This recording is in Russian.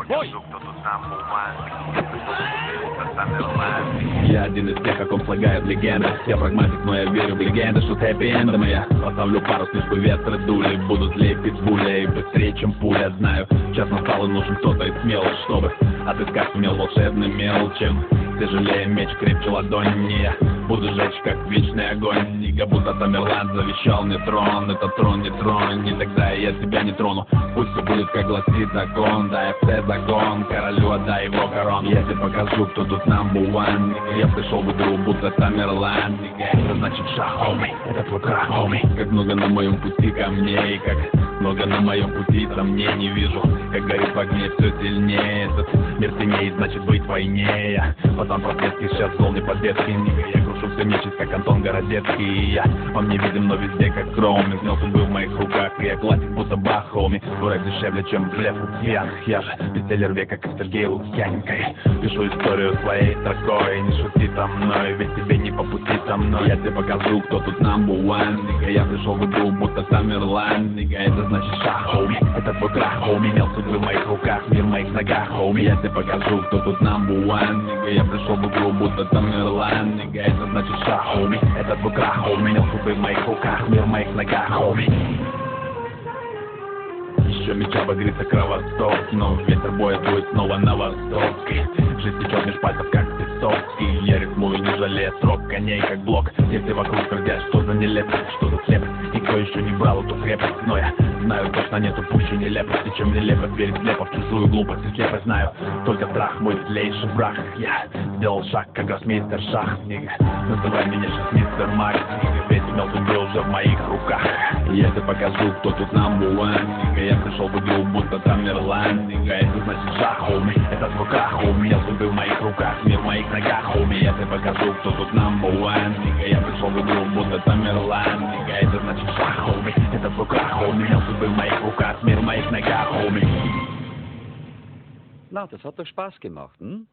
покажу, кто тут number one. Я один из тех, о ком слагают легенды. Я прагматик, но я верю в легенды, что хэппи-эндом я поставлю парус, лишь бы ветры дули. Будут ли питбуля и быстрее, чем пуля. Знаю, час настал и нужен кто-то из смелых, чтобы отыскать умел волшебный мелочем. Тяжелее меч, крепче ладонь, не я буду жечь, как вечный огонь. Как будто Тамерлан завещал мне трон. Это трон, не трон, и тогда я тебя не трону. Пусть все будет, как гласит закон. Дай все закон, королю отдай его корону. Я тебе покажу, кто тут number one. Я пришел в игру, будто Тамерлан. Это значит шаг, хоми, это твой крах, хоми. Как много на моем пути камней, как много на моем пути сомнений вижу. Как горит в огне все сильнее. Этот мир сильнее, значит быть в войне. Я пацан просветский, сейчас зол не по-детски. Я крушу все нечисть, как Антон Городецкий. И я вам не видим, но везде как гром. Измел судьбы в моих руках, и я классик, будто Бах, хоми. Дурак дешевле, чем блеф у пьяных. Я же бестселлер века, как Сергей Лукьяненко. Пишу историю своей строкой. Не шути со мной, ведь тебе не по пути со мной. Я тебе покажу, кто тут number one. Я пришел в игру, будто Тамерлан. Это значит шаг, хоми, это твой крах, хоми. Мел судьбы в моих руках, мир в моих ногах, хоми. Я тебе покажу, кто тут number one. Я пришел в игру, будто Тамерлан. Это значит шаг, хоми, это твой крах, хоми. Мел судьбы в моих руках, мир в моих ногах, хоми. Еще меча багрится кровосток, но ветер боя дует снова на восток. Жизнь течет меж пальцев, как песок, и я рифмую, не жалея срок. Коней как блок, если вокруг крутят, что за нелепость, что за слепость. Никто еще не брал эту крепость, но я знаю, точно нету пуще нелепости, чем нелепость верить слепо в чужую глупость. И слепо знаю, только страх мой злейший враг. Я сделал шаг, как гроссмейстер шах. Называй меня сейчас мистер Макс, весь мел судьбы уже в моих руках. Я тебе покажу, кто тут number one. Я пришел в игру, будто Тамерлан. Это значит шаг, хоми, это твой крах, хоми. Мел судьбы в моих руках, мир в моих ногах, хоми. Я тебе покажу, кто тут number one. Я пришел в игру, будто Тамерлан. Это значит шаг, хоми, это твой крах, хоми. Mel судьбы в моих руках, мир в моих ногах, хоми. Na, das hat doch Spaß gemacht, hm?